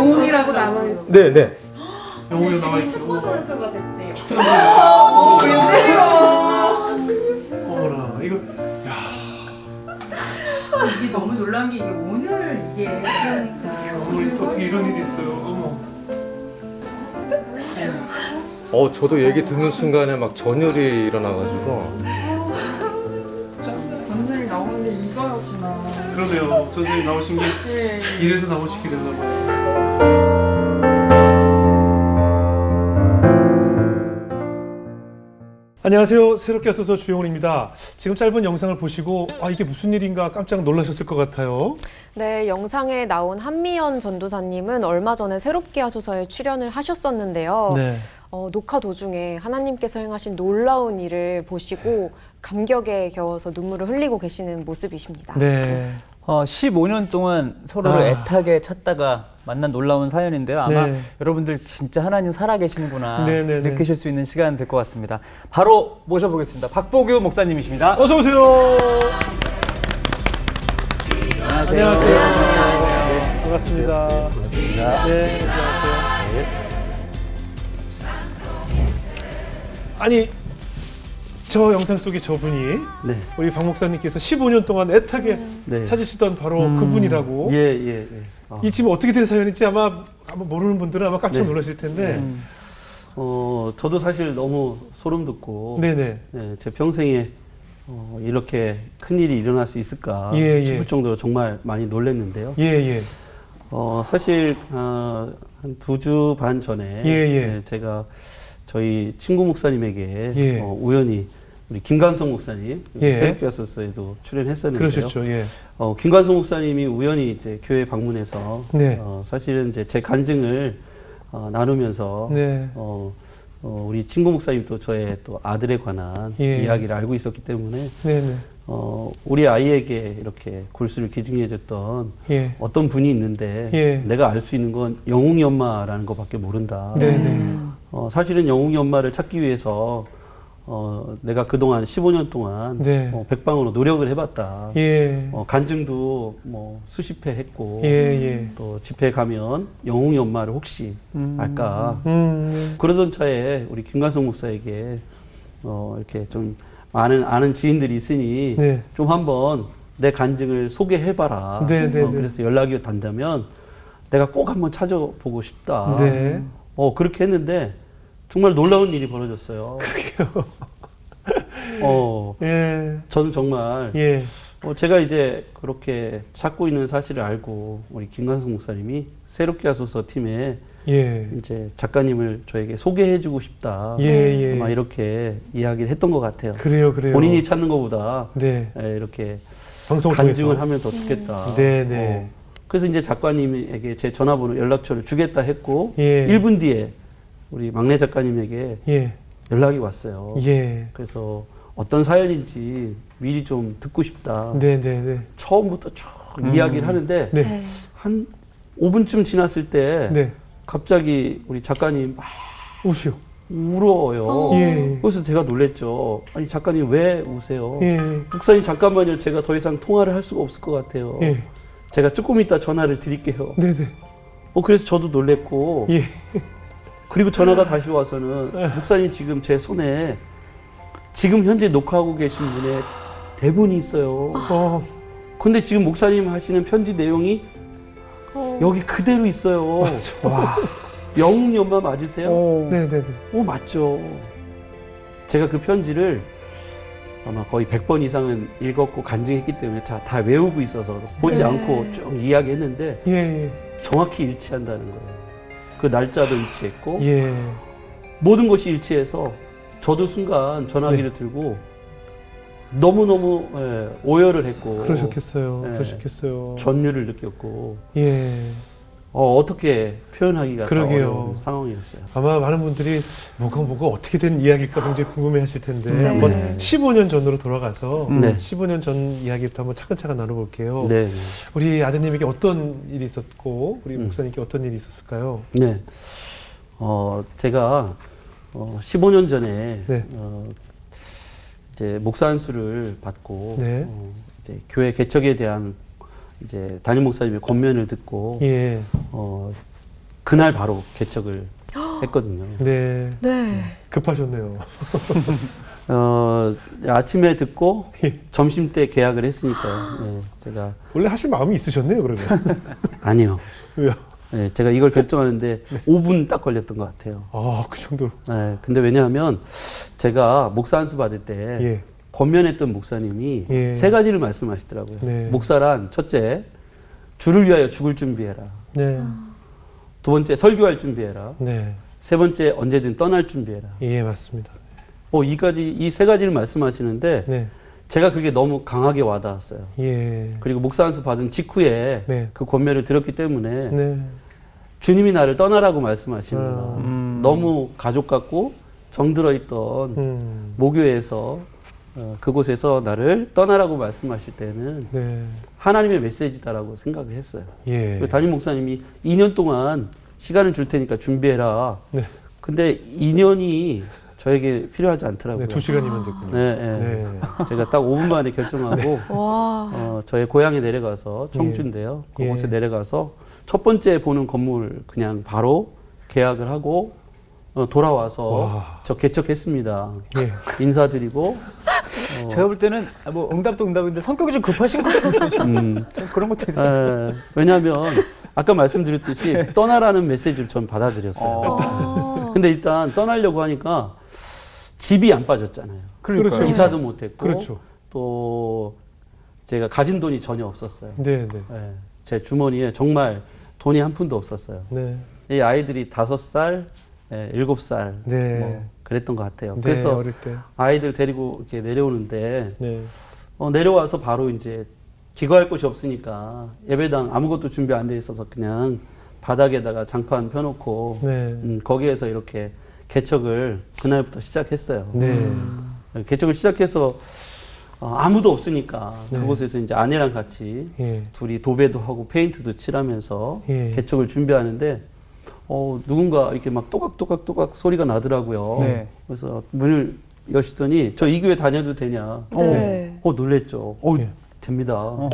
영웅이라고 남아있어요. 네, 네. 영웅이 나와있고 축구 선수가 됐대요. 웬일이야. 어머나 이거 이게 너무 놀란 게 이게 오늘 이게 우리 어떻게 이런 일이 있어요. 어머. 저도 얘기 듣는 순간에 막 전율이 일어나가지고. 전설이 나오는 게 이거였구나. 그러네요. 선생님 나오신 게 네. 이래서 나오시게 됐나 봐요. 안녕하세요. 새롭게 하소서 주영훈입니다. 지금 짧은 영상을 보시고 이게 무슨 일인가 깜짝 놀라셨을 것 같아요. 네, 영상에 나온 한미연 전도사님은 얼마 전에 새롭게 하소서에 출연을 하셨었는데요. 네. 녹화 도중에 하나님께서 행하신 놀라운 일을 보시고 감격에 겨워서 눈물을 흘리고 계시는 모습이십니다. 네. 15년 동안 서로를 애타게 찾다가 만난 놀라운 사연인데요. 아마 네. 여러분들 진짜 하나님 살아계시는구나 네, 네, 네. 느끼실 수 있는 시간 될 것 같습니다. 바로 모셔보겠습니다. 박보규 목사님이십니다. 어서 오세요. 안녕하세요. 안녕하세요. 반갑습니다. 반갑습니다. 네, 안녕하세요. 아니, 저 영상 속의 저분이 네. 우리 박 목사님께서 15년 동안 애타게 네. 찾으시던 바로 그분이라고. 예. 이 지금 어떻게 된 사연인지 아마 모르는 분들은 아마 깜짝 네. 놀라실 텐데. 저도 사실 너무 소름 돋고, 네네. 네, 제 평생에 이렇게 큰 일이 일어날 수 있을까 예, 싶을 예. 정도로 정말 많이 놀랐는데요. 예. 사실 한 2주 반 전에 예. 네, 제가 저희 친구 목사님에게 예. 우연히 우리 김관성 목사님 예. 새롭게 하소서에도 출연했었는데요. 그러셨죠. 예. 김관성 목사님이 우연히 이제 교회 방문해서 네. 사실은 이제 제 간증을 나누면서 네. 우리 친구 목사님 또 저의 또 아들에 관한 예. 이야기를 알고 있었기 때문에 네네. 우리 아이에게 이렇게 골수를 기증해줬던 예. 어떤 분이 있는데 예. 내가 알 수 있는 건 영웅이 엄마라는 것밖에 모른다. 네네. 사실은 영웅이 엄마를 찾기 위해서 내가 그동안 15년 동안 네. 백방으로 노력을 해봤다. 예. 간증도 뭐 수십 회 했고 예. 또 집회 가면 영웅이 엄마를 혹시 알까 네. 그러던 차에 우리 김관성 목사에게 이렇게 좀 많은 아는 지인들이 있으니 네. 좀 한번 내 간증을 소개해봐라. 네. 그래서 연락이 단다면 내가 꼭 한번 찾아보고 싶다. 네. 그렇게 했는데 정말 놀라운 일이 벌어졌어요. 그러게요. 예. 저는 정말 예. 제가 이제 그렇게 찾고 있는 사실을 알고 우리 김관성 목사님이 새롭게 하소서 팀에 예. 이제 작가님을 저에게 소개해주고 싶다. 예. 아마 이렇게 이야기를 했던 것 같아요. 그래요. 본인이 찾는 것보다 네. 이렇게 방송을 간증을 통해서. 하면 더 좋겠다. 네. 그래서 이제 작가님에게 제 전화번호 연락처를 주겠다 했고 예. 1분 뒤에 우리 막내 작가님에게 예. 연락이 왔어요. 예. 그래서 어떤 사연인지 미리 좀 듣고 싶다. 네. 처음부터 쭉 이야기를 하는데 네. 한 5분쯤 지났을 때 네. 갑자기 우리 작가님 막 우시오. 울어요. 예. 그래서 제가 놀랬죠. 아니 작가님 왜 우세요? 예. 목사님 잠깐만요. 제가 더 이상 통화를 할 수가 없을 것 같아요. 예. 제가 조금 이따 전화를 드릴게요. 네네. 그래서 저도 놀랬고 예. 그리고 전화가 다시 와서는 목사님 지금 제 손에 지금 현재 녹화하고 계신 분의 대본이 있어요. 근데 지금 목사님 하시는 편지 내용이 여기 그대로 있어요. 와. 영웅이 엄마 맞으세요? 네네네. 맞죠. 제가 그 편지를 아마 거의 100번 이상은 읽었고 간증했기 때문에 다 외우고 있어서 보지 않고 쭉 이야기했는데 예. 정확히 일치한다는 거예요. 그 날짜도 일치했고 예. 모든 것이 일치해서 저도 순간 전화기를 들고 너무너무 오열을 했고 그러셨겠어요. 예. 그러셨겠어요. 전율을 느꼈고 예. 어떻게 표현하기가 그러게요. 어려운 상황이었어요. 아마 많은 분들이 뭐가 어떻게 된 이야기일까 굉장히 궁금해하실 텐데 네. 한번 15년 전으로 돌아가서 네. 15년 전 이야기부터 한번 차근차근 나눠볼게요. 네. 우리 아드님에게 어떤 일이 있었고 우리 목사님께 어떤 일이 있었을까요? 네. 제가 15년 전에 네. 이제 목사 안수를 받고 네. 이제 교회 개척에 대한 이제 담임 목사님의 권면을 듣고 예. 그날 바로 개척을 했거든요. 네. 네. 급하셨네요. 아침에 듣고 예. 점심 때 계약을 했으니까요. 예, 제가 원래 하실 마음이 있으셨네요, 그러면. 아니요. 왜요? 예, 제가 이걸 결정하는데 5분 딱 걸렸던 것 같아요. 아, 그 정도로. 예, 근데 왜냐하면 제가 목사 안수 받을 때 예. 권면했던 목사님이 예. 3가지를 말씀하시더라고요. 네. 목사란 첫째, 주를 위하여 죽을 준비해라. 네. 두 번째, 설교할 준비해라. 네. 세 번째, 언제든 떠날 준비해라. 예, 맞습니다. 이 3가지를 말씀하시는데 네. 제가 그게 너무 강하게 와닿았어요. 예. 그리고 목사 안수 받은 직후에 네. 그 권면을 들었기 때문에 네. 주님이 나를 떠나라고 말씀하시는 거. 음. 너무 가족 같고 정들어 있던 모교에서 그곳에서 나를 떠나라고 말씀하실 때는 네. 하나님의 메시지다라고 생각을 했어요. 예. 그 담임 목사님이 2년 동안 시간을 줄 테니까 준비해라. 네. 근데 2년이 저에게 필요하지 않더라고요. 네, 2시간이면 됐군요. 네, 네. 네. 제가 딱 5분 만에 결정하고 와. 저의 고향에 내려가서 청주인데요. 그곳에 예. 내려가서 첫 번째 보는 건물 그냥 바로 계약을 하고 돌아와서 와. 저 개척했습니다. 예. 인사드리고 제가 볼 때는 뭐 응답도 응답인데 성격이 좀 급하신 것 같은데 좀 그런 것도 있어요. 왜냐하면 아까 말씀드렸듯이 떠나라는 메시지를 전 받아들였어요. 근데 일단 떠나려고 하니까 집이 안 빠졌잖아요. 그렇죠. 이사도 못했고 그렇죠. 또 제가 가진 돈이 전혀 없었어요. 네, 네. 제 주머니에 정말 돈이 한 푼도 없었어요. 네. 이 아이들이 5살, 7살 네. 뭐 그랬던 것 같아요. 네, 그래서 어릴 때. 아이들 데리고 이렇게 내려오는데 네. 내려와서 바로 이제 기거할 곳이 없으니까 예배당 아무것도 준비 안 돼 있어서 그냥 바닥에다가 장판 펴놓고 네. 거기에서 이렇게 개척을 그날부터 시작했어요. 네. 개척을 시작해서 아무도 없으니까 네. 그곳에서 이제 아내랑 같이 예. 둘이 도배도 하고 페인트도 칠하면서 예. 개척을 준비하는데 누군가 이렇게 막 또각또각 소리가 나더라고요. 네. 그래서 문을 여시더니 저 이 교회 다녀도 되냐? 네. 놀랬죠. 예. 됩니다. 네,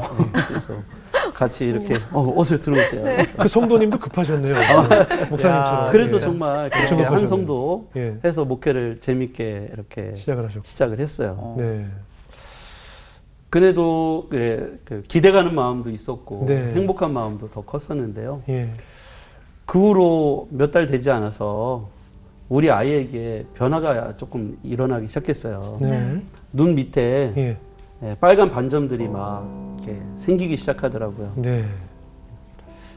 그래서 같이 이렇게 어서 들어오세요. 그 성도님도 급하셨네요. 목사님처럼. 그래서 예. 정말 엄청 그렇게 한 급하셨네요. 성도 예. 해서 목회를 재밌게 이렇게 시작을 하셨고. 시작을 했어요. 네. 그래도 그 기대가는 마음도 있었고 네. 행복한 마음도 더 컸었는데요. 예. 그 후로 몇 달 되지 않아서 우리 아이에게 변화가 조금 일어나기 시작했어요. 네. 눈 밑에 예. 빨간 반점들이 막 이렇게 생기기 시작하더라고요. 네.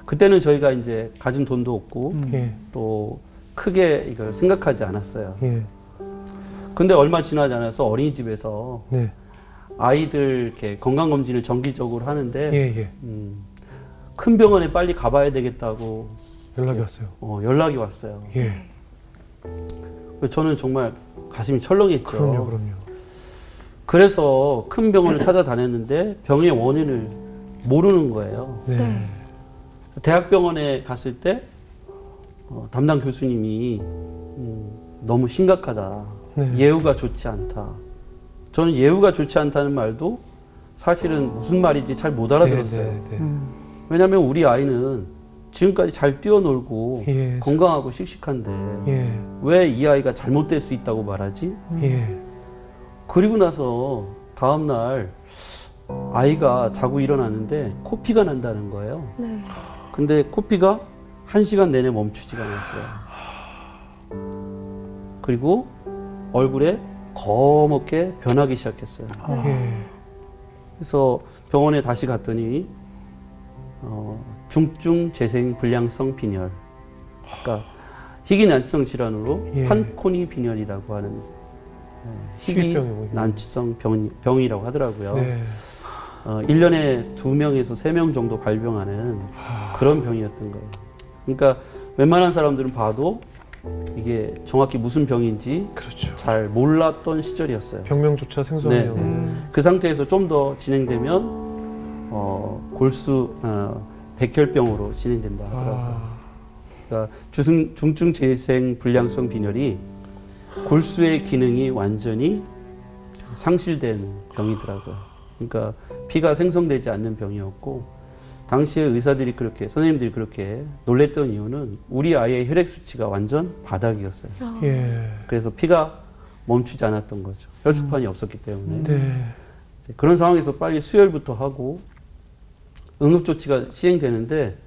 그때는 저희가 이제 가진 돈도 없고 예. 또 크게 이걸 생각하지 않았어요. 예. 근데 얼마 지나지 않아서 어린이집에서 네. 아이들 이렇게 건강검진을 정기적으로 하는데 예, 예. 큰 병원에 빨리 가봐야 되겠다고 연락이 왔어요. 연락이 왔어요. 예. 그래서 저는 정말 가슴이 철렁했죠. 그럼요. 그래서 큰 병원을 찾아다녔는데 병의 원인을 모르는 거예요. 네. 네. 대학병원에 갔을 때 담당 교수님이 너무 심각하다. 네. 예후가 좋지 않다. 저는 예후가 좋지 않다는 말도 사실은 무슨 말인지 잘 못 알아들었어요. 네, 네, 네. 왜냐하면 우리 아이는 지금까지 잘 뛰어놀고 예. 건강하고 씩씩한데 예. 왜 이 아이가 잘못될 수 있다고 말하지? 예. 그리고 나서 다음 날 아이가 자고 일어났는데 코피가 난다는 거예요. 네. 근데 코피가 1시간 내내 멈추지가 않았어요. 그리고 얼굴에 거먹게 변하기 시작했어요. 예. 그래서 병원에 다시 갔더니 중증 재생 불량성 빈혈, 그러니까 희귀 난치성 질환으로 예. 판코니 빈혈이라고 하는 희귀 희귀병이군요. 난치성 병이라고 하더라고요. 네. 1년에 2명에서 3명 정도 발병하는 그런 병이었던 거예요. 그러니까 웬만한 사람들은 봐도 이게 정확히 무슨 병인지 그렇죠. 잘 몰랐던 시절이었어요. 병명조차 생소하네요. 그 상태에서 좀 더 진행되면 골수 백혈병으로 진행된다 하더라고요. 그러니까 중증 재생 불량성 빈혈이 골수의 기능이 완전히 상실된 병이더라고요. 그러니까 피가 생성되지 않는 병이었고 당시에 의사들이 그렇게 선생님들이 그렇게 놀랬던 이유는 우리 아이의 혈액 수치가 완전 바닥이었어요. 예. 그래서 피가 멈추지 않았던 거죠. 혈소판이 없었기 때문에. 네. 그런 상황에서 빨리 수혈부터 하고 응급조치가 시행되는데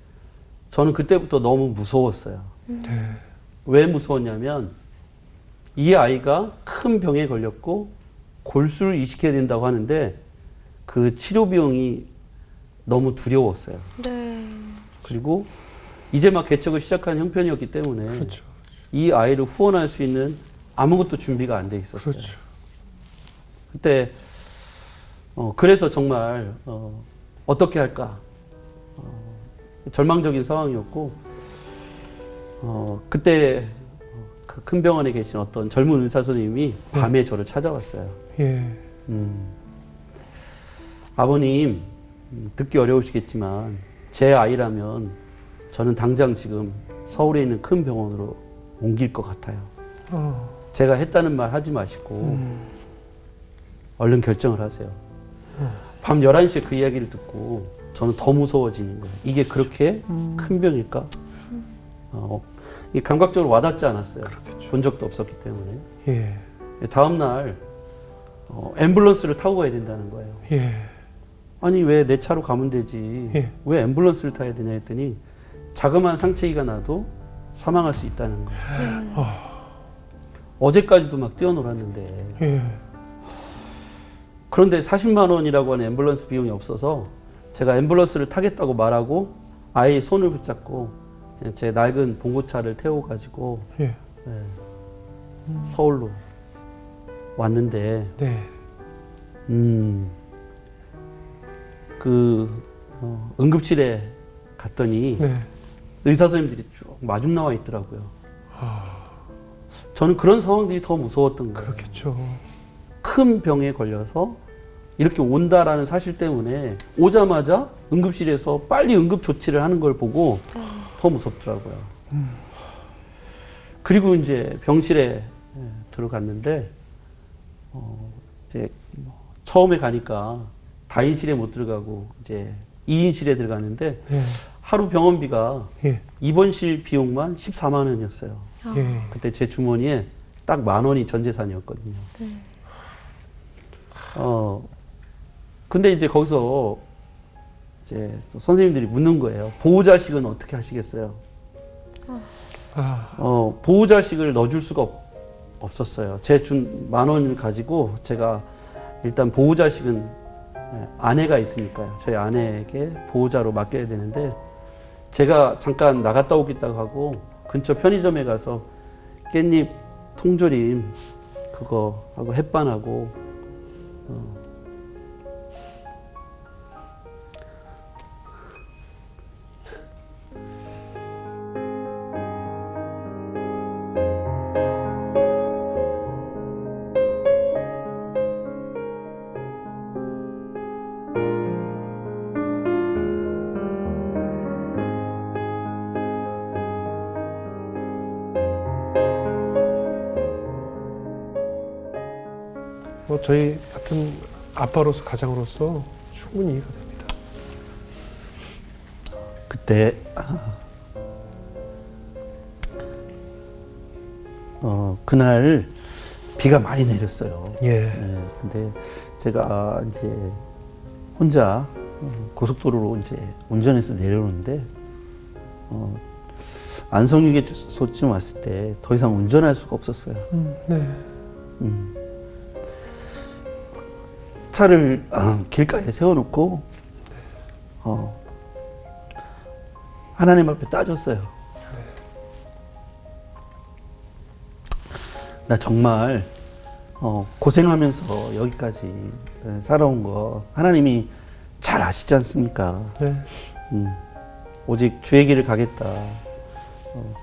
저는 그때부터 너무 무서웠어요. 네. 왜 무서웠냐면 이 아이가 큰 병에 걸렸고 골수를 이식해야 된다고 하는데 그 치료 비용이 너무 두려웠어요. 네. 그리고 이제 막 개척을 시작한 형편이었기 때문에 그렇죠. 이 아이를 후원할 수 있는 아무것도 준비가 안 돼 있었어요. 그렇죠. 그때 그래서 정말 어떻게 할까 절망적인 상황이었고 그때 그 큰 병원에 계신 어떤 젊은 의사 선생님이 밤에 저를 찾아왔어요. 예. 아버님 듣기 어려우시겠지만 제 아이라면 저는 당장 지금 서울에 있는 큰 병원으로 옮길 것 같아요. 제가 했다는 말 하지 마시고 얼른 결정을 하세요. 밤 11시에 그 이야기를 듣고 저는 더 무서워지는 거예요. 이게 그렇게 큰 병일까? 이 감각적으로 와닿지 않았어요. 그렇겠죠. 본 적도 없었기 때문에. 예. 다음 날 앰뷸런스를 타고 가야 된다는 거예요. 예. 아니 아니 왜 내 차로 가면 되지? 예. 왜 앰뷸런스를 타야 되냐 했더니 자그마한 상체기가 나도 사망할 수 있다는 거예요. 어제까지도 막 뛰어놀았는데 예. 그런데 40만 원이라고 하는 앰뷸런스 비용이 없어서 제가 앰뷸런스를 타겠다고 말하고 아이의 손을 붙잡고 그냥 제 낡은 봉고차를 태워가지고 예. 서울로 왔는데 네. 응급실에 갔더니 네. 의사 선생님들이 쭉 마중 나와 있더라고요. 저는 그런 상황들이 더 무서웠던 거예요. 그렇겠죠. 큰 병에 걸려서 이렇게 온다라는 사실 때문에 오자마자 응급실에서 빨리 응급 조치를 하는 걸 보고 더 무섭더라고요. 그리고 이제 병실에 들어갔는데 이제 처음에 가니까 다인실에 못 들어가고 이제 2인실에 들어갔는데 예. 하루 병원비가 예. 입원실 비용만 14만 원이었어요. 예. 그때 제 주머니에 딱 10,000원이 전 재산이었거든요. 근데 이제 거기서 이제 또 선생님들이 묻는 거예요. 보호자식은 어떻게 하시겠어요? 보호자식을 넣어줄 수가 없었어요. 제 준 10,000원을 가지고 제가 일단 보호자식은 아내가 있으니까요. 저희 아내에게 보호자로 맡겨야 되는데 제가 잠깐 나갔다 오겠다고 하고 근처 편의점에 가서 깻잎 통조림 그거 하고 햇반하고 뭐 저희 같은 아빠로서 가장으로서 충분히 이해가 됩니다. 그때 그날 비가 많이 내렸어요. 예. 근데 제가 이제 혼자 고속도로로 이제 운전해서 내려오는데 안성유게소쯤 왔을 때 더 이상 운전할 수가 없었어요. 네. 차를 길가에 세워놓고 하나님 앞에 따졌어요. 나 정말 고생하면서 여기까지 살아온 거 하나님이 잘 아시지 않습니까? 네. 오직 주의 길을 가겠다.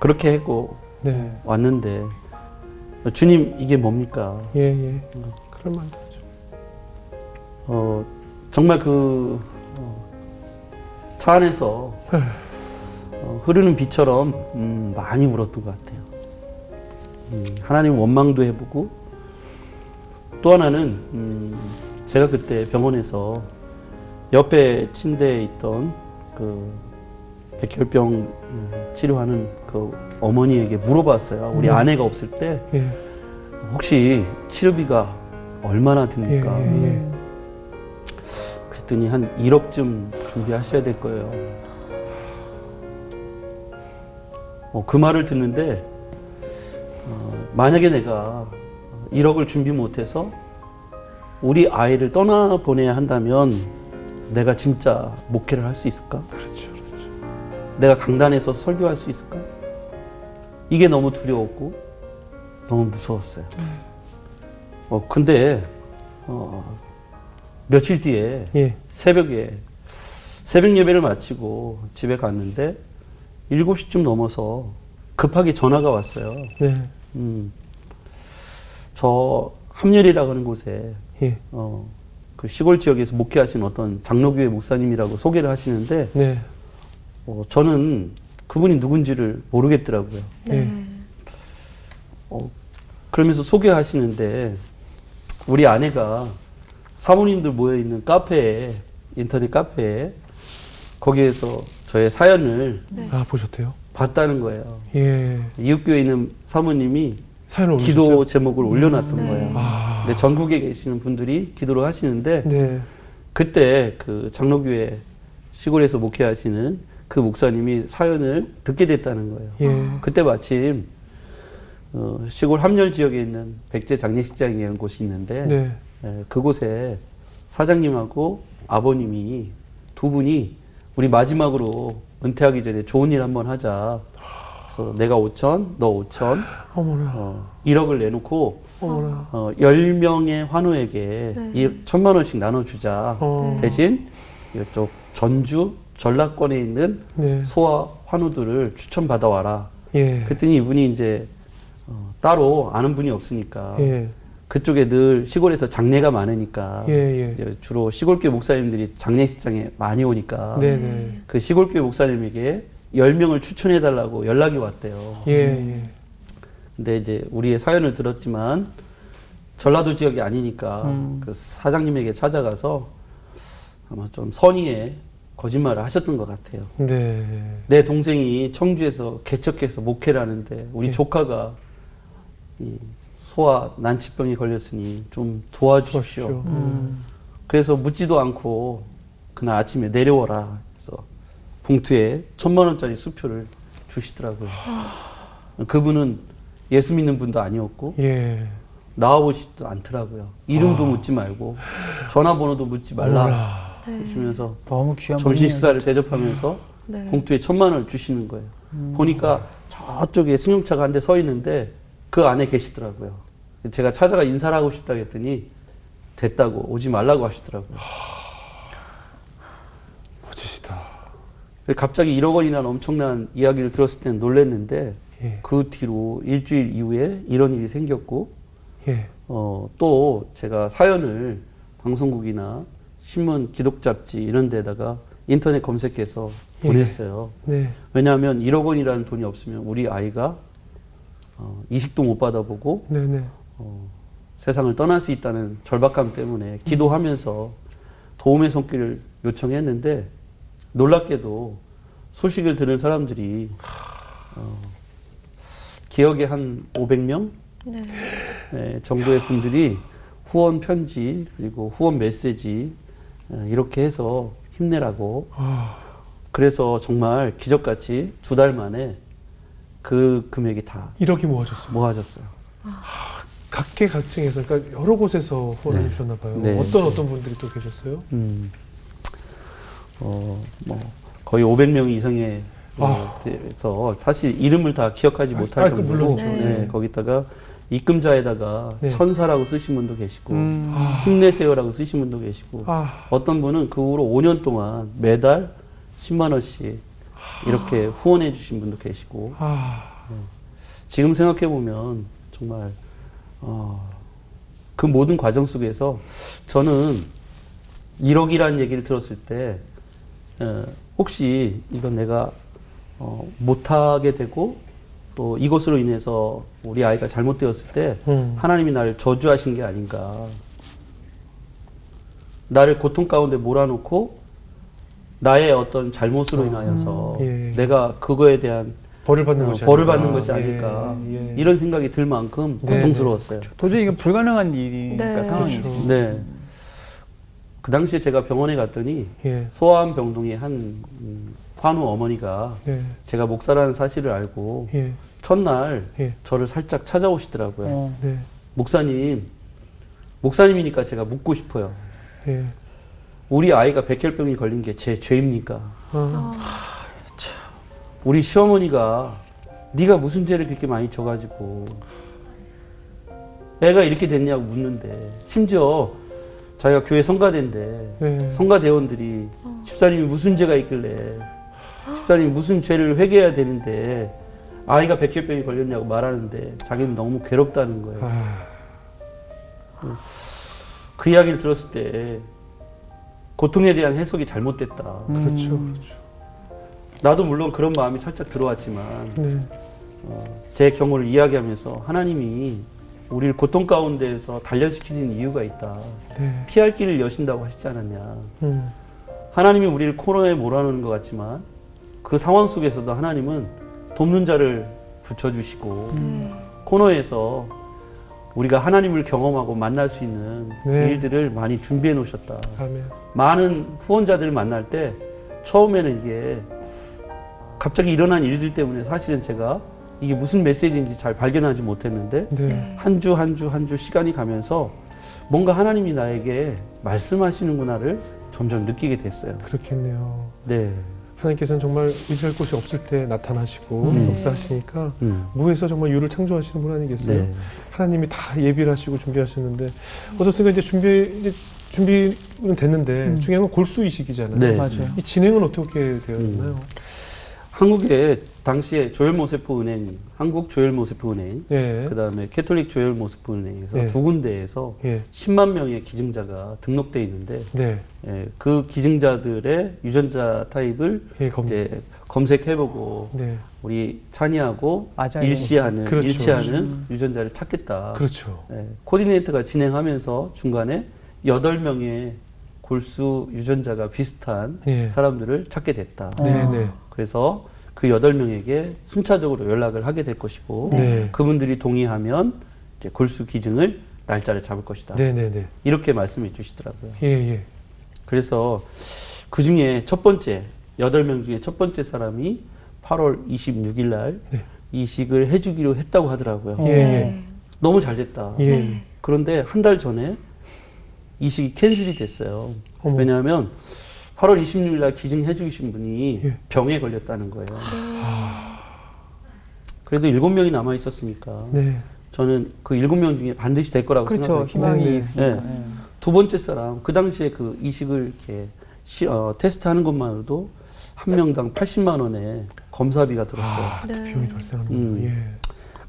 그렇게 했고 네. 왔는데 주님 이게 뭡니까? 예, 예. 그럴 만도 하죠. 정말 그 차 안에서 흐르는 비처럼 많이 울었던 것 같아요. 하나님 원망도 해보고 또 하나는 제가 그때 병원에서 옆에 침대에 있던 그 백혈병 치료하는 그 어머니에게 물어봤어요. 우리 아내가 없을 때 예. 혹시 치료비가 얼마나 예. 듭니까? 예. 그랬더니 한 1억쯤 준비하셔야 될 거예요. 그 말을 듣는데 만약에 내가 1억을 준비 못해서 우리 아이를 떠나보내야 한다면 내가 진짜 목회를 할 수 있을까? 그렇죠. 내가 강단에서 설교할 수 있을까? 이게 너무 두려웠고 너무 무서웠어요. 근데 며칠 뒤에 예. 새벽에 새벽 예배를 마치고 집에 갔는데 7시쯤 넘어서 급하게 전화가 왔어요. 네. 저 함렬이라고 하는 곳에 예. 그 시골 지역에서 목회하신 어떤 장로교회 목사님이라고 소개를 하시는데 네. 저는 그분이 누군지를 모르겠더라고요. 네. 그러면서 소개하시는데 우리 아내가 사모님들 모여있는 카페에 인터넷 카페에 거기에서 저의 사연을 아, 보셨대요? 봤다는 거예요. 예. 이웃교회에 있는 사모님이 사연을 기도 올리셨어요? 제목을 올려놨던 네. 거예요. 아. 근데 전국에 계시는 분들이 기도를 하시는데 네. 그때 그 장로교회 시골에서 목회하시는 그 목사님이 사연을 듣게 됐다는 거예요. 예. 그때 마침 시골 함렬 지역에 있는 백제 장례식장이라는 곳이 있는데 네. 그곳에 사장님하고 아버님이 두 분이 우리 마지막으로 은퇴하기 전에 좋은 일 한번 하자. 그래서 내가 5천, 너 5천, 어머나. 1억을 내놓고 어머나. 10명의 환우에게 네. 1,000만 원씩 나눠주자. 대신 이쪽 전주, 전라권에 있는 네. 소아 환우들을 추천받아 와라. 예. 그랬더니 이분이 이제 따로 아는 분이 없으니까 예. 그쪽에 늘 시골에서 장례가 많으니까 예. 예. 이제 주로 시골교회 목사님들이 장례식장에 많이 오니까 네네. 그 시골교회 목사님에게 10명을 추천해달라고 연락이 왔대요. 예. 예. 근데 이제 우리의 사연을 들었지만 전라도 지역이 아니니까 그 사장님에게 찾아가서 아마 좀 선의의 거짓말을 하셨던 것 같아요. 네. 내 동생이 청주에서 개척해서 목회를 하는데 우리 예. 조카가 이 소아 난치병에 걸렸으니 좀 도와주십시오. 도와주십시오. 그래서 묻지도 않고 그날 아침에 내려오라 해서 봉투에 1,000만 원짜리 수표를 주시더라고요. 그분은 예수 믿는 분도 아니었고 예. 나와보시지도 않더라고요. 이름도 묻지 말고 전화번호도 묻지 말라 어머나. 하시면서 너무 귀한 점심 분이네요. 식사를 대접하면서 네. 봉투에 1,000만 원을 주시는 거예요. 보니까 저쪽에 승용차가 한 대 서 있는데 그 안에 계시더라고요. 제가 찾아가 인사를 하고 싶다고 했더니 됐다고 오지 말라고 하시더라고요. 멋지시다. 갑자기 1억 원이라는 엄청난 이야기를 들었을 때는 놀랐는데 예. 그 뒤로 일주일 이후에 이런 일이 생겼고 예. 또 제가 사연을 방송국이나 신문, 기독 잡지 이런 데다가 인터넷 검색해서 예. 보냈어요. 네. 왜냐하면 1억 원이라는 돈이 없으면 우리 아이가 이식도 못 받아보고 네네. 세상을 떠날 수 있다는 절박감 때문에 기도하면서 도움의 손길을 요청했는데 놀랍게도 소식을 들은 사람들이 기억에 한 500명 네. 정도의 분들이 후원 편지 그리고 후원 메시지 이렇게 해서 힘내라고 그래서 정말 기적같이 2달 만에 그 금액이 다 1억이 모아졌어요. 모아졌어요. 각계각층에서 그러니까 여러 곳에서 후원해 네. 주셨나 봐요. 네. 어떤 분들이 또 계셨어요? 뭐 거의 500명 이상의 그래서 사실 이름을 다 기억하지 못할 그 정도로 물론이죠. 네, 거기다가 입금자에다가 네. 천사라고 쓰신 분도 계시고 아. 힘내세요라고 쓰신 분도 계시고 어떤 분은 그 후로 5년 동안 매달 10만 원씩 이렇게 후원해 주신 분도 계시고 지금 생각해 보면 정말 그 모든 과정 속에서 저는 1억이라는 얘기를 들었을 때 혹시 이건 내가 못하게 되고 또 이것으로 인해서 우리 아이가 잘못되었을 때 하나님이 나를 저주하신 게 아닌가. 나를 고통 가운데 몰아놓고 나의 어떤 잘못으로 인하여서 예. 내가 그거에 대한 벌을 받는 것이 벌을 아닐까. 받는 것이 아닐까 예. 이런 생각이 들 만큼 네, 고통스러웠어요. 도저히 이건 불가능한 일이니까 네. 상황이죠. 그렇죠. 네. 그 당시에 제가 병원에 갔더니 예. 소아암 병동의 한 환우 어머니가 네. 제가 목사라는 사실을 알고 예. 첫날 예. 저를 살짝 찾아오시더라고요. 어. 네. 목사님이니까 제가 묻고 싶어요. 예. 우리 아이가 백혈병이 걸린 게 제 죄입니까? 아. 우리 시어머니가 네가 무슨 죄를 그렇게 많이 져가지고 애가 이렇게 됐냐고 묻는데 심지어 자기가 교회 성가대인데 네. 성가대원들이 집사님이 무슨 죄가 있길래 집사님이 무슨 죄를 회개해야 되는데 아이가 백혈병이 걸렸냐고 말하는데 자기는 너무 괴롭다는 거예요. 아. 그 이야기를 들었을 때 고통에 대한 해석이 잘못됐다. 그렇죠. 그렇죠. 나도 물론 그런 마음이 살짝 들어왔지만 네. 제 경우를 이야기하면서 하나님이 우리를 고통 가운데에서 단련시키는 이유가 있다. 네. 피할 길을 여신다고 하시지 않았냐. 하나님이 우리를 코너에 몰아넣는 것 같지만 그 상황 속에서도 하나님은 돕는 자를 붙여주시고 코너에서 우리가 하나님을 경험하고 만날 수 있는 네. 일들을 많이 준비해 놓으셨다. 아멘. 많은 후원자들을 만날 때 처음에는 이게 갑자기 일어난 일들 때문에 사실은 제가 이게 무슨 메시지인지 잘 발견하지 못했는데 네. 한 주 한 주 한 주 시간이 가면서 뭔가 하나님이 나에게 말씀하시는구나를 점점 느끼게 됐어요. 그렇겠네요. 네. 하나님께서는 정말 의지할 곳이 없을 때 나타나시고 역사하시니까 무에서 정말 유를 창조하시는 분 아니겠어요? 네. 하나님이 다 예비를 하시고 준비하셨는데 어떻습니까? 이제 준비는 됐는데 중요한 건 골수 이식이잖아요. 네. 맞아요. 이 진행은 어떻게 되어 있나요? 한국에 당시에 조엘모세프은행, 한국 조엘모세프은행, 네. 그다음에 캐톨릭 조엘모세프은행에서 네. 두 군데에서 예. 10만 명의 기증자가 등록돼 있는데 네. 그 기증자들의 유전자 타입을 예, 이제 검색해보고 네. 우리 찬이하고 맞아요. 일치하는 그렇죠. 유전자를 찾겠다. 그렇죠. 코디네이터가 진행하면서 중간에 8명의 골수 유전자가 비슷한 예. 사람들을 찾게 됐다. 네, 네. 그래서 그 8명에게 순차적으로 연락을 하게 될 것이고 네. 그분들이 동의하면 이제 골수 기증을 날짜를 잡을 것이다. 네, 네, 네. 이렇게 말씀해 주시더라고요. 예, 예. 그래서 그 중에 첫 번째 8명 중에 첫 번째 사람이 8월 26일 날 네. 이식을 해주기로 했다고 하더라고요. 예, 예. 너무 잘 됐다. 예. 그런데 한 달 전에 이식이 캔슬이 됐어요. 어머. 왜냐하면 8월 26일 날 기증해 주신 분이 예. 병에 걸렸다는 거예요. 그래도 7명이 남아 있었으니까 네. 저는 그 7명 중에 반드시 될 거라고 그렇죠. 생각했고 희망이 네. 있으니까. 네. 두 번째 사람 그 당시에 그 이식을 이렇게 테스트하는 것만으로도 한 명당 80만 원의 검사비가 들었어요. 아, 또 비용이 발생합니다. 예.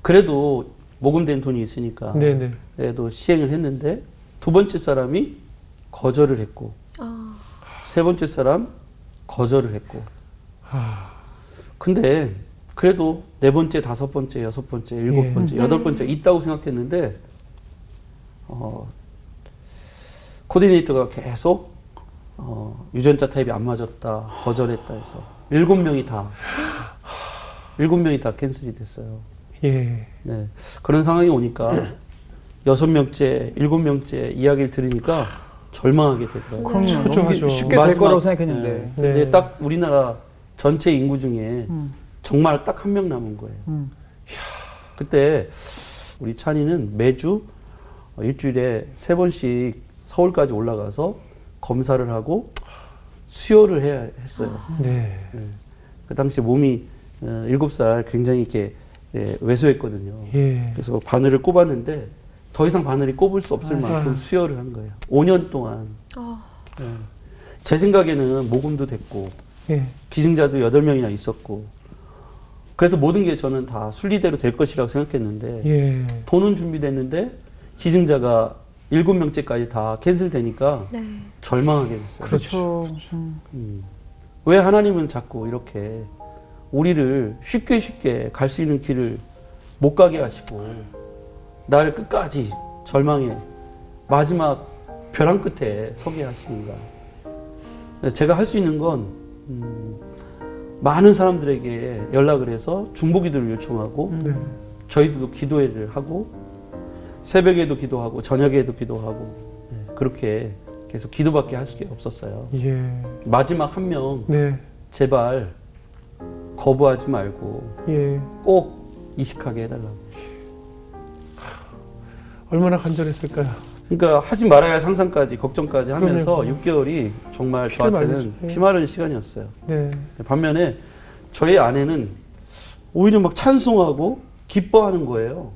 그래도 모금된 돈이 있으니까 네, 네. 그래도 시행을 했는데 두 번째 사람이 거절을 했고 세 번째 사람 거절을 했고 근데 그래도 네 번째, 다섯 번째, 여섯 번째, 일곱 번째, 여덟 번째 있다고 생각했는데 코디네이터가 계속 유전자 타입이 안 맞았다, 거절했다 해서 7명이 다 캔슬이 됐어요. 예. 네. 그런 상황이 오니까 6명째, 7명째 이야기를 들으니까 절망하게 되더라고요. 그럼요. 초조하죠. 너무 쉽게 될 거라고 생각했는데. 네. 근데 네. 딱 우리나라 전체 인구 중에 정말 딱 한 명 남은 거예요. 그때 우리 찬이는 매주 일주일에 3번씩 서울까지 올라가서 검사를 하고 수혈을 해야 했어요. 네. 그 당시 몸이 7살 굉장히 이렇게 왜소했거든요. 예. 그래서 바늘을 꼽았는데 더 이상 바늘이 꼽을 수 없을 만큼 수혈을 한 거예요. 5년 동안. 네. 제 생각에는 모금도 됐고 예. 기증자도 8명이나 있었고 그래서 모든 게 저는 다 순리대로 될 것이라고 생각했는데 예. 돈은 준비됐는데 기증자가 7명째까지 다 캔슬되니까 절망하게 됐어요. 그렇죠. 왜 하나님은 자꾸 이렇게 우리를 쉽게 갈 수 있는 길을 못 가게 하시고 나를 끝까지 절망의 마지막 벼랑 끝에 서게 하시는가. 제가 할 수 있는 건 많은 사람들에게 연락을 해서 중보기도를 요청하고 네. 저희들도 기도회를 하고 새벽에도 기도하고 저녁에도 기도하고 그렇게 계속 기도밖에 할 수가 없었어요. 예. 마지막 한 명 네. 제발 거부하지 말고 예. 꼭 이식하게 해달라고. 얼마나 간절했을까요? 그러니까 하지 말아야 할 상상까지 걱정까지 하면서 그러네요. 6개월이 정말 피를 저한테는 말리죠. 피마른 시간이었어요. 네. 반면에 저희 아내는 오히려 막 찬송하고 기뻐하는 거예요.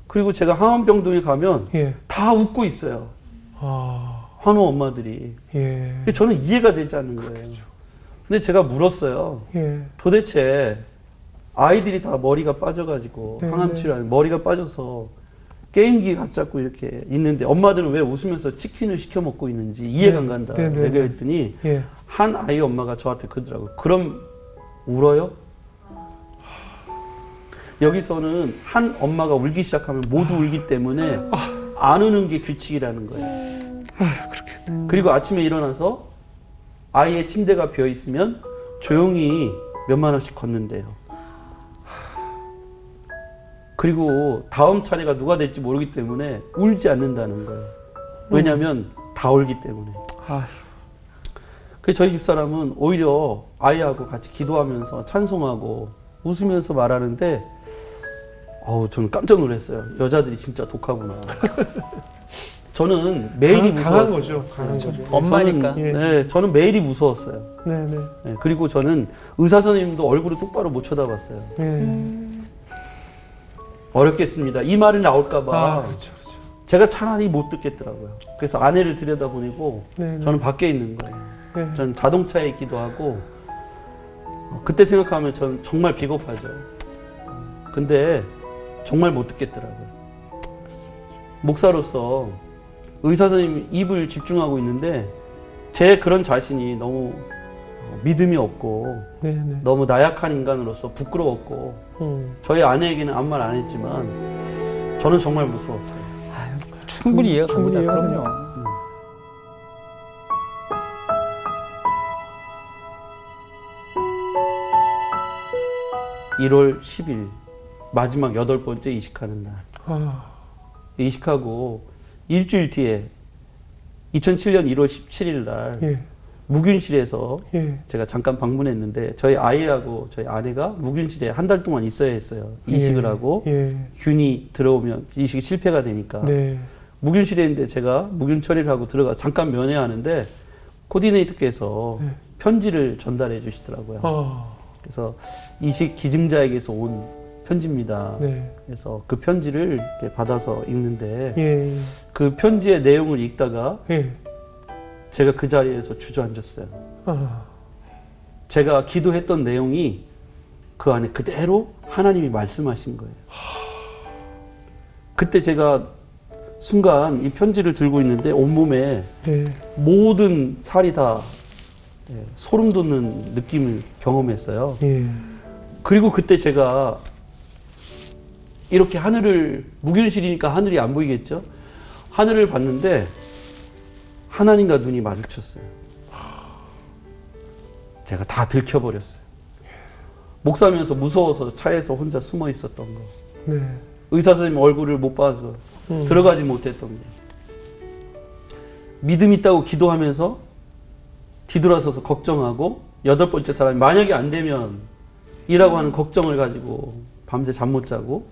그리고 제가 항암병동에 가면 예. 다 웃고 있어요. 환우 엄마들이. 예. 근데 저는 이해가 되지 않는 거예요. 근데 제가 물었어요. 예. 도대체 아이들이 다 머리가 빠져가지고 네, 항암치료하면 머리가 빠져서 게임기 갖잡고 이렇게 있는데 엄마들은 왜 웃으면서 치킨을 시켜 먹고 있는지 이해가 안 간다. 네, 네, 내가 네. 했더니 예. 한 아이 엄마가 저한테 그러더라고요. 그럼 울어요? 여기서는 한 엄마가 울기 시작하면 모두 울기 때문에 안 우는 게 규칙이라는 거예요. 그리고 아침에 일어나서 아이의 침대가 비어 있으면 조용히 몇만 원씩 걷는데요. 그리고 다음 차례가 누가 될지 모르기 때문에 울지 않는다는 거예요. 왜냐하면 다 울기 때문에. 그래서 저희 집사람은 오히려 아이하고 같이 기도하면서 찬송하고 웃으면서 말하는데 저는 깜짝 놀랐어요. 여자들이 진짜 독하구나. 저는 매일이 강한 무서웠어요. 거죠. 강한 거죠. 엄마니까. 저는 매일이 무서웠어요. 네, 네. 네, 그리고 저는 의사 선생님도 얼굴을 똑바로 못 쳐다봤어요. 어렵겠습니다. 이 말이 나올까봐 그렇죠, 그렇죠. 제가 차라리 못 듣겠더라고요. 그래서 아내를 들여다보내고 네, 네. 저는 밖에 있는 거예요. 네. 저는 자동차에 있기도 하고 그때 생각하면 저는 정말 비겁하죠. 근데 정말 못 듣겠더라고요. 목사로서 의사 선생님 입을 집중하고 있는데 제 그런 자신이 너무 믿음이 없고 네, 네. 너무 나약한 인간으로서 부끄러웠고 저희 아내에게는 아무 말 안 했지만 저는 정말 무서웠어요. 충분히 이해가 충분히 갑니다. 이해가 그럼요. 1월 10일 마지막 8번째 이식하는 날. 이식하고 일주일 뒤에 2007년 1월 17일 날 예. 무균실에서 예. 제가 잠깐 방문했는데 저희 아이하고 저희 아내가 무균실에 한 달 동안 있어야 했어요. 이식을 예. 하고 예. 균이 들어오면 이식이 실패가 되니까 네. 무균실에 있는데 제가 무균 처리를 하고 들어가 잠깐 면회하는데 코디네이터께서 네. 편지를 전달해 주시더라고요. 그래서 이식 기증자에게서 온 편지입니다. 네. 그래서 그 편지를 이렇게 받아서 읽는데 예. 그 편지의 내용을 읽다가 예. 제가 그 자리에서 주저앉았어요. 아. 제가 기도했던 내용이 그 안에 그대로 하나님이 말씀하신 거예요. 그때 제가 순간 이 편지를 들고 있는데 온몸에 예. 모든 살이 다 소름 돋는 느낌을 경험했어요. 예. 그리고 그때 제가 이렇게 하늘을, 무균실이니까 하늘이 안 보이겠죠? 하늘을 봤는데 하나님과 눈이 마주쳤어요. 제가 다 들켜버렸어요. 목사면서 무서워서 차에서 혼자 숨어 있었던 거. 네. 의사 선생님 얼굴을 못 봐서 들어가지 못했던 거. 믿음 있다고 기도하면서 뒤돌아서서 걱정하고 8번째 사람이 만약에 안 되면 이라고 하는 걱정을 가지고 밤새 잠 못 자고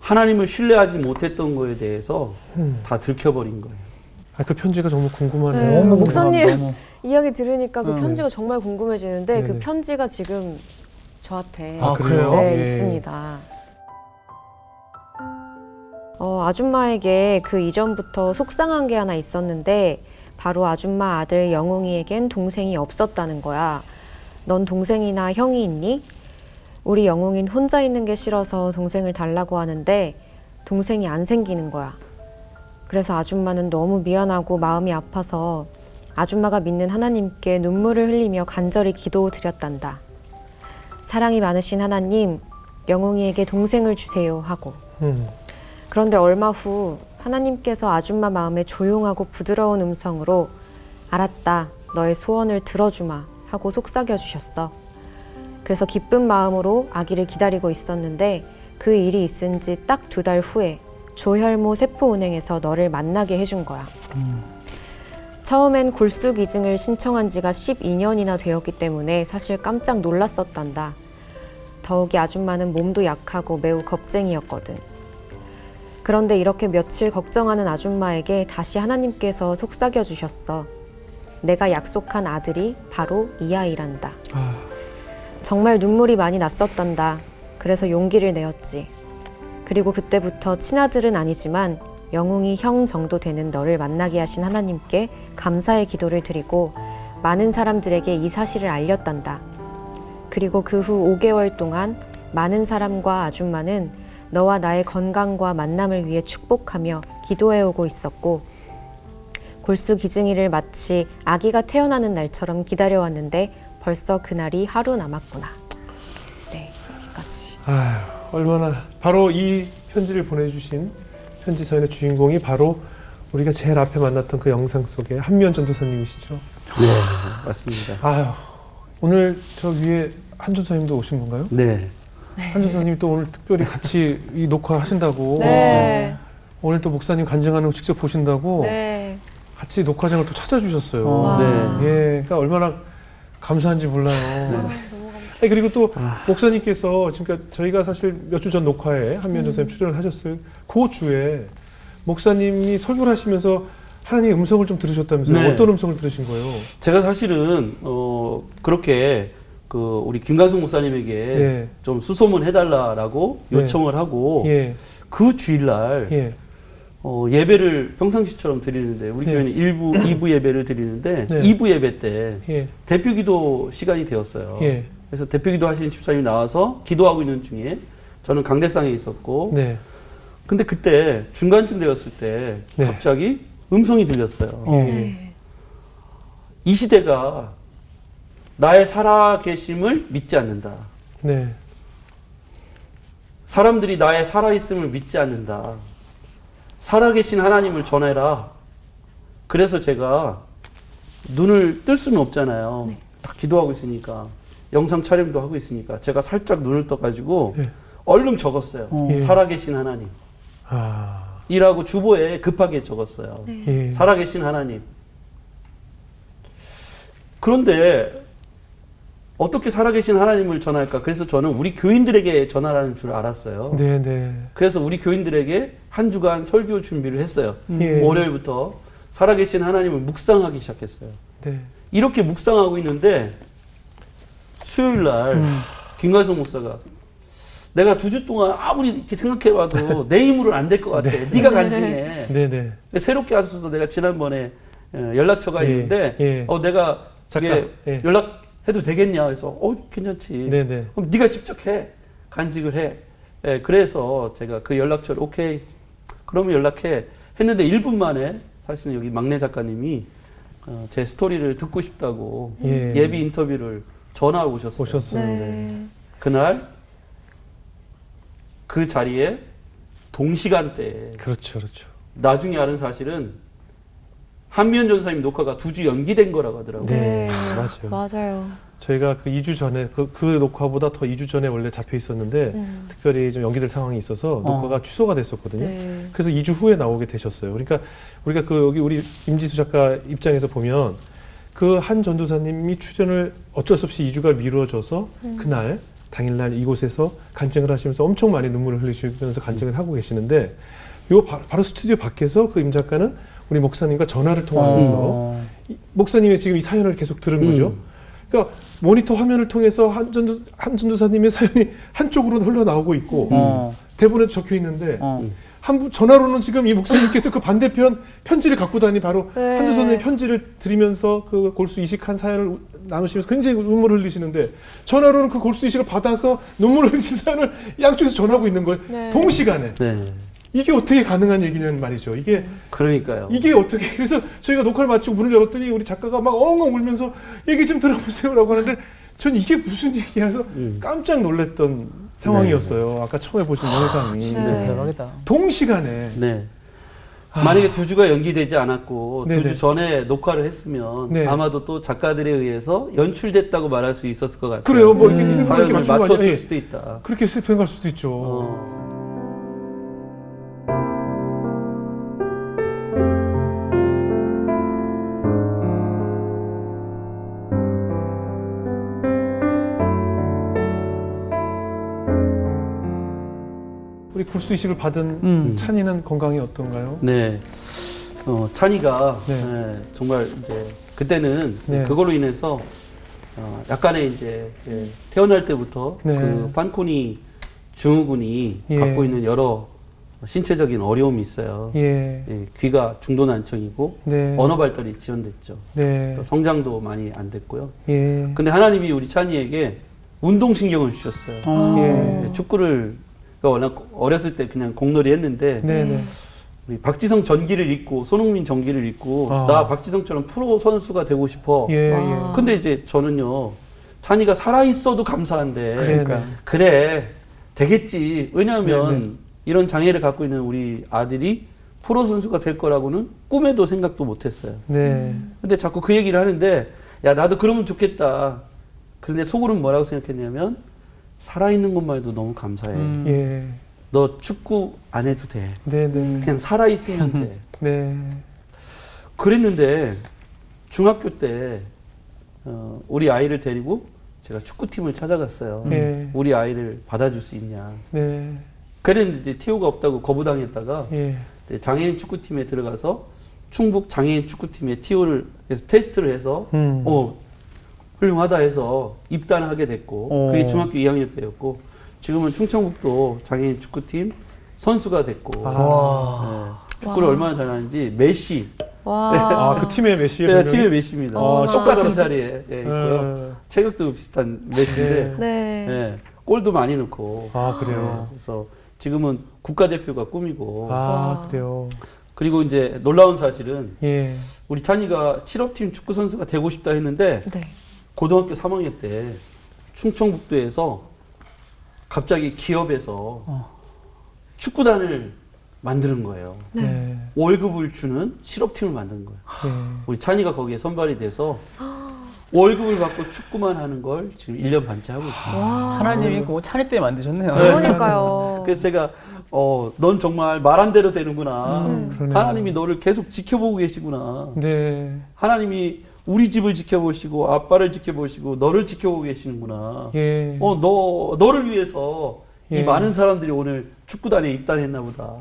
하나님을 신뢰하지 못했던 거에 대해서 다 들켜버린 거예요. 그 편지가 정말 궁금하네요. 네, 너무 목사님 궁금합니다. 너무. 이야기 들으니까 그 네. 편지가 정말 궁금해지는데 그 네네. 편지가 지금 저한테 아, 그래요? 네, 예. 있습니다. 아줌마에게 그 이전부터 속상한 게 하나 있었는데 바로 아줌마 아들 영웅이에겐 동생이 없었다는 거야. 넌 동생이나 형이 있니? 우리 영웅인 혼자 있는 게 싫어서 동생을 달라고 하는데 동생이 안 생기는 거야. 그래서 아줌마는 너무 미안하고 마음이 아파서 아줌마가 믿는 하나님께 눈물을 흘리며 간절히 기도드렸단다. 사랑이 많으신 하나님, 영웅이에게 동생을 주세요 하고. 그런데 얼마 후 하나님께서 아줌마 마음에 조용하고 부드러운 음성으로 알았다. 너의 소원을 들어주마 하고 속삭여 주셨어. 그래서 기쁜 마음으로 아기를 기다리고 있었는데 그 일이 있은 지 딱 2달 후에 조혈모 세포은행에서 너를 만나게 해준 거야. 처음엔 골수기증을 신청한 지가 12년이나 되었기 때문에 사실 깜짝 놀랐었단다. 더욱이 아줌마는 몸도 약하고 매우 겁쟁이였거든. 그런데 이렇게 며칠 걱정하는 아줌마에게 다시 하나님께서 속삭여 주셨어. 내가 약속한 아들이 바로 이 아이란다. 정말 눈물이 많이 났었단다. 그래서 용기를 내었지. 그리고 그때부터 친아들은 아니지만 영웅이 형 정도 되는 너를 만나게 하신 하나님께 감사의 기도를 드리고 많은 사람들에게 이 사실을 알렸단다. 그리고 그 후 5개월 동안 많은 사람과 아줌마는 너와 나의 건강과 만남을 위해 축복하며 기도해오고 있었고 골수 기증일을 마치 아기가 태어나는 날처럼 기다려왔는데 벌써 그날이 하루 남았구나. 네, 여기까지. 아휴, 얼마나 바로 이 편지를 보내주신 편지 사연의 주인공이 바로 우리가 제일 앞에 만났던 그 영상 속의 한미연 전도사님이시죠. 네, 맞습니다. 아휴, 오늘 저 위에 한 전사님도 오신 건가요? 네. 한 전사님이 또 오늘 특별히 같이 이 녹화하신다고. 네. 오늘 또 목사님 간증하는 거 직접 보신다고. 네. 같이 녹화장을 또 찾아주셨어요. 와. 네. 예, 그러니까 얼마나 감사한지 몰라요. 아니, 그리고 또 목사님께서 지금 그러니까 저희가 사실 몇 주 전 녹화에 한미연 전사님 출연을 하셨어요. 그 주에 목사님이 설교를 하시면서 하나님의 음성을 좀 들으셨다면서요? 네. 어떤 음성을 들으신 거예요? 제가 사실은 그렇게 그 우리 김관숙 목사님에게 네. 좀 수소문 해달라라고 네. 요청을 하고 예, 그 주일날 예, 예배를 평상시처럼 드리는데 우리 네. 교회는 2부 예배를 드리는데 네. 2부 예배 때 예, 대표기도 시간이 되었어요. 예. 그래서 대표기도 하시는 집사님이 나와서 기도하고 있는 중에 저는 강대상에 있었고 네. 근데 그때 중간쯤 되었을 때 네. 갑자기 음성이 들렸어요. 예. 이 시대가 나의 살아계심을 믿지 않는다. 네. 사람들이 나의 살아있음을 믿지 않는다. 살아계신 하나님을 전해라. 그래서 제가 눈을 뜰 수는 없잖아요. 딱 기도하고 있으니까. 영상 촬영도 하고 있으니까. 제가 살짝 눈을 떠가지고 네. 얼른 적었어요. 예. 살아계신 하나님. 아, 이라고 주보에 급하게 적었어요. 예. 살아계신 하나님. 그런데 어떻게 살아계신 하나님을 전할까? 그래서 저는 우리 교인들에게 전하라는 줄 알았어요. 네, 네. 그래서 우리 교인들에게 한 주간 설교 준비를 했어요. 예. 월요일부터 살아계신 하나님을 묵상하기 시작했어요. 네. 이렇게 묵상하고 있는데 수요일날 김관성 목사가 내가 2주 동안 아무리 이렇게 생각해봐도 내 힘으로는 안 될 것 같아. 네가 간증해. 네, 네. 새롭게 하셔서 내가 지난번에 연락처가 예, 있는데 예. 내가 잠깐, 이게 예. 연락해도 되겠냐 해서 괜찮지. 네, 네. 그럼 네가 직접 해. 간직을 해. 예, 그래서 제가 그 연락처를 오케이. 그러면 연락해. 했는데 1분 만에 사실은 여기 막내 작가님이 제 스토리를 듣고 싶다고 예. 예비 인터뷰를 전화 오셨어요. 오셨었는데. 그날 그 자리에 동시간대에 그렇죠, 그렇죠. 나중에 아는 사실은 한미연 전사님 녹화가 2주 연기된 거라고 하더라고요. 네, 맞아요. 맞아요. 저희가 그 2주 전에 그 녹화보다 더 2주 전에 원래 잡혀 있었는데 특별히 좀 연기될 상황이 있어서 녹화가 취소가 됐었거든요. 네. 그래서 2주 후에 나오게 되셨어요. 그러니까 우리가 그 여기 우리 임지수 작가 입장에서 보면 그 한 전도사님이 출연을 어쩔 수 없이 2주가 미뤄져서 그날 당일날 이곳에서 간증을 하시면서 엄청 많이 눈물을 흘리시면서 간증을 하고 계시는데 요 바로 스튜디오 밖에서 그 임 작가는 우리 목사님과 전화를 통화하면서 목사님의 지금 이 사연을 계속 들은 거죠. 그러니까 모니터 화면을 통해서 한 전도사님의 사연이 한쪽으로 흘러나오고 있고 대본에도 적혀 있는데 전화로는 지금 이 목사님께서 그 반대편 편지를 갖고 다니 바로 네. 한 전도사님의 편지를 드리면서 그 골수 이식한 사연을 나누시면서 굉장히 눈물을 흘리시는데 전화로는 그 골수 이식을 받아서 눈물을 흘리신 사연을 양쪽에서 전하고 있는 거예요. 네. 동시간에. 네. 이게 어떻게 가능한 얘기냐는 말이죠. 그러니까요. 이게 어떻게 그래서 저희가 녹화를 마치고 문을 열었더니 우리 작가가 막 엉엉 울면서 얘기 좀 들어보세요라고 하는데 전 이게 무슨 얘기야서 깜짝 놀랐던 상황이었어요. 아까 처음에 보신 영상이 네. 대박이다. 동시간에 네. 만약에 2주가 연기되지 않았고 네네. 2주 전에 녹화를 했으면 네. 아마도 또 작가들에 의해서 연출됐다고 말할 수 있었을 것 같아요. 그래요. 뭐 이렇게 사연을 맞춘 거 맞췄을 아니에요? 예. 수도 있다. 그렇게 생각할 수도 있죠. 우리 골수 이식을 받은 찬이는 건강이 어떤가요? 네. 찬이가 네. 정말 이제 그때는 네. 그걸로 인해서 약간의 이제 태어날 때부터 네. 그 판코니 증후군이 예. 갖고 있는 여러 신체적인 어려움이 있어요. 예. 예, 귀가 중도 난청이고 네. 언어 발달이 지연됐죠. 네. 또 성장도 많이 안 됐고요. 예. 근데 하나님이 우리 찬이에게 운동신경을 주셨어요. 예. 축구를 워낙 어렸을 때 그냥 공놀이 했는데 네네. 우리 박지성 전기를 잊고 손흥민 전기를 잊고 아. 나 박지성처럼 프로 선수가 되고 싶어. 예. 와. 근데 이제 저는요 찬이가 살아 있어도 감사한데 그러니까. 그래 되겠지. 왜냐하면 네네. 이런 장애를 갖고 있는 우리 아들이 프로 선수가 될 거라고는 꿈에도 생각도 못했어요. 네. 근데 자꾸 그 얘기를 하는데 야 나도 그러면 좋겠다. 그런데 속으로는 뭐라고 생각했냐면 살아있는 것만 해도 너무 감사해. 예. 너 축구 안 해도 돼. 네네. 그냥 살아있으면 돼. 네. 그랬는데 중학교 때 우리 아이를 데리고 제가 축구팀을 찾아갔어요. 예. 우리 아이를 받아줄 수 있냐. 네. 그랬는데 이제 티오가 없다고 거부당했다가 예. 이제 장애인 축구팀에 들어가서 충북 장애인 축구팀에 티오를 해서 테스트를 해서 훌륭하다 해서 입단을 하게 됐고 그게 중학교 2학년 때였고 지금은 충청북도 장애인 축구팀 선수가 됐고 축구를 얼마나 잘하는지 메시 와. 아, 그 팀의 메시의 네, 별명이? 팀의 메시입니다. 어, 똑같은 진짜 자리에 있고요. 체격도 비슷한 메시인데 네. 예, 골도 많이 넣고 아, 그래요. 그래서 지금은 국가대표가 꿈이고 아, 그래요. 그리고 이제 놀라운 사실은 예. 우리 찬이가 실업팀 축구 선수가 되고 싶다 했는데 네. 고등학교 3학년 때 충청북도에서 갑자기 기업에서 축구단을 만드는 거예요. 네. 월급을 주는 실업팀을 만든 거예요. 네. 우리 찬이가 거기에 선발이 돼서 월급을 받고 축구만 하는 걸 지금 1년 반째 하고 있습니다. 와. 하나님이 뭐 찬이 때 만드셨네요. 그러니까요. 그래서 제가 넌 정말 말한 대로 되는구나. 그러네요. 하나님이 너를 계속 지켜보고 계시구나. 네. 하나님이 우리 집을 지켜보시고 아빠를 지켜보시고 너를 지켜보고 계시는구나. 예. 너를 위해서 예. 이 많은 사람들이 오늘 축구단에 입단했나 보다.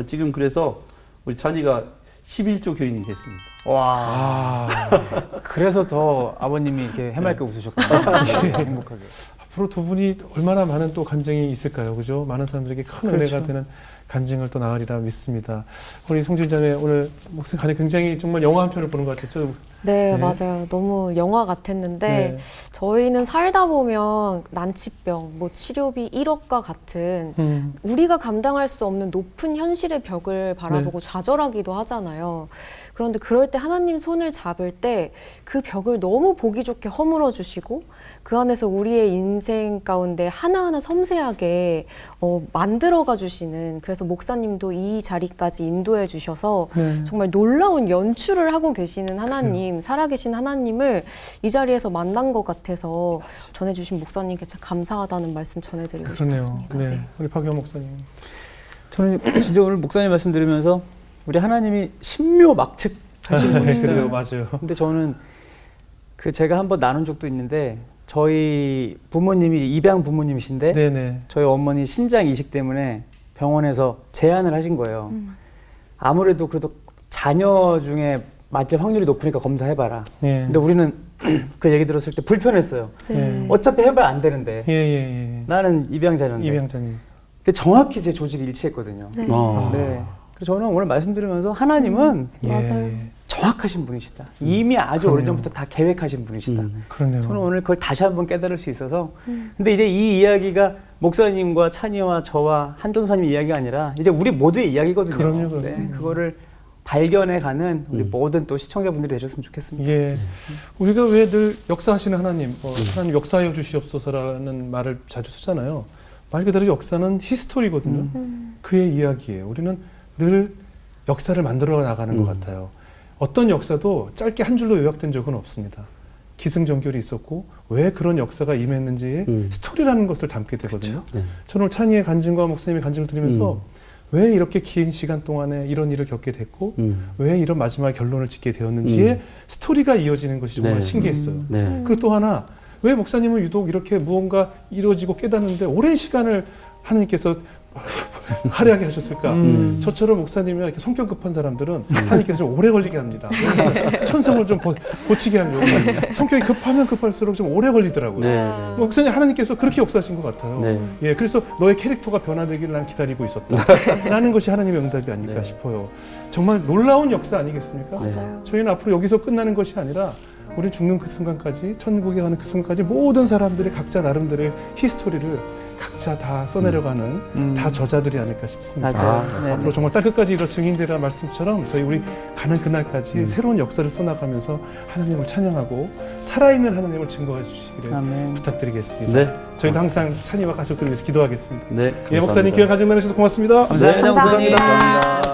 지금 그래서 우리 찬이가 11조 교인이 됐습니다. 와. 아. 그래서 더 아버님이 이렇게 해맑게 웃으셨구나. 행복하게. 앞으로 두 분이 얼마나 많은 또 간증이 있을까요? 그죠? 많은 사람들에게 큰 그렇죠. 은혜가 되는 간증을 또 나으리라 믿습니다. 우리 송진자매 오늘 목소리 간에 굉장히 정말 영화 한 편을 보는 것 같았죠? 네, 네. 맞아요. 너무 영화 같았는데 네. 저희는 살다 보면 난치병, 뭐 치료비 1억과 같은 우리가 감당할 수 없는 높은 현실의 벽을 바라보고 좌절하기도 하잖아요. 그런데 그럴 때 하나님 손을 잡을 때 그 벽을 너무 보기 좋게 허물어 주시고 그 안에서 우리의 인생 가운데 하나하나 섬세하게 만들어가 주시는, 그래서 목사님도 이 자리까지 인도해 주셔서 네. 정말 놀라운 연출을 하고 계시는 하나님, 살아계신 하나님을 이 자리에서 만난 것 같아서 전해주신 목사님께 참 감사하다는 말씀 전해드리고 그러네요. 싶었습니다. 네. 네. 우리 박영 목사님. 저는 진짜 오늘 목사님 말씀 들으면서 우리 하나님이 신묘막측 하신 그래요, 분이시잖아요. 맞아요. 근데 저는 제가 한번 나눈 적도 있는데 저희 부모님이 입양 부모님이신데 네네. 저희 어머니 신장 이식 때문에 병원에서 제안을 하신 거예요. 아무래도 그래도 자녀 중에 맞을 확률이 높으니까 검사해봐라. 예. 근데 우리는 그 얘기 들었을 때 불편했어요. 네. 어차피 해봐야 안 되는데 예, 예, 예. 나는 입양 자녀인데. 이병자님. 근데 정확히 제 조직이 일치했거든요. 네. 네. 그래서 저는 오늘 말씀드리면서 하나님은 맞아요. 정확하신 분이시다. 이미 아주 그러네요. 오래전부터 다 계획하신 분이시다. 그러네요. 저는 오늘 그걸 다시 한번 깨달을 수 있어서 근데 이제 이 이야기가 목사님과 찬이와 저와 한전사님 이야기가 아니라 이제 우리 모두의 이야기거든요. 그럼요. 네, 그거를 발견해가는 우리 모든 또 시청자분들이 되셨으면 좋겠습니다. 예. 우리가 왜 늘 역사하시는 하나님, 하나님 역사하여 주시옵소서라는 말을 자주 쓰잖아요. 말 그대로 역사는 히스토리거든요. 그의 이야기예요. 우리는 늘 역사를 만들어 나가는 것 같아요. 어떤 역사도 짧게 한 줄로 요약된 적은 없습니다. 기승전결이 있었고 왜 그런 역사가 임했는지 스토리라는 것을 담게 되거든요. 네. 저는 오늘 찬이의 간증과 목사님의 간증을 들으면서 왜 이렇게 긴 시간 동안에 이런 일을 겪게 됐고 왜 이런 마지막 결론을 짓게 되었는지의 스토리가 이어지는 것이 정말 네. 신기했어요. 네. 그리고 또 하나 왜 목사님은 유독 이렇게 무언가 이루어지고 깨닫는데 오랜 시간을 하나님께서 화려하게 하셨을까? 저처럼 목사님이나 이렇게 성격 급한 사람들은 하나님께서 좀 오래 걸리게 합니다. 왜냐하면 천성을 좀 고치게 하려고 성격이 급하면 급할수록 좀 오래 걸리더라고요. 네. 목사님 하나님께서 그렇게 역사하신 것 같아요. 네. 예, 그래서 너의 캐릭터가 변화되기를 난 기다리고 있었다. 라는 것이 하나님의 응답이 아닐까 네. 싶어요. 정말 놀라운 역사 아니겠습니까? 맞아요. 저희는 앞으로 여기서 끝나는 것이 아니라 우리 죽는 그 순간까지 천국에 가는 그 순간까지 모든 사람들이 각자 나름대로의 히스토리를 각자 다 써내려가는 다 저자들이 아닐까 싶습니다. 맞아요. 네. 앞으로 정말 딱 끝까지 이런 증인들이라는 말씀처럼 저희 우리 가는 그날까지 새로운 역사를 써나가면서 하나님을 찬양하고 살아있는 하나님을 증거해 주시기를 아멘. 부탁드리겠습니다. 네. 저희도 항상 찬이와 가족들을 위해서 기도하겠습니다. 네. 예, 목사님 귀한 간증 나누셔서 고맙습니다. 감사합니다, 네, 목사님. 감사합니다.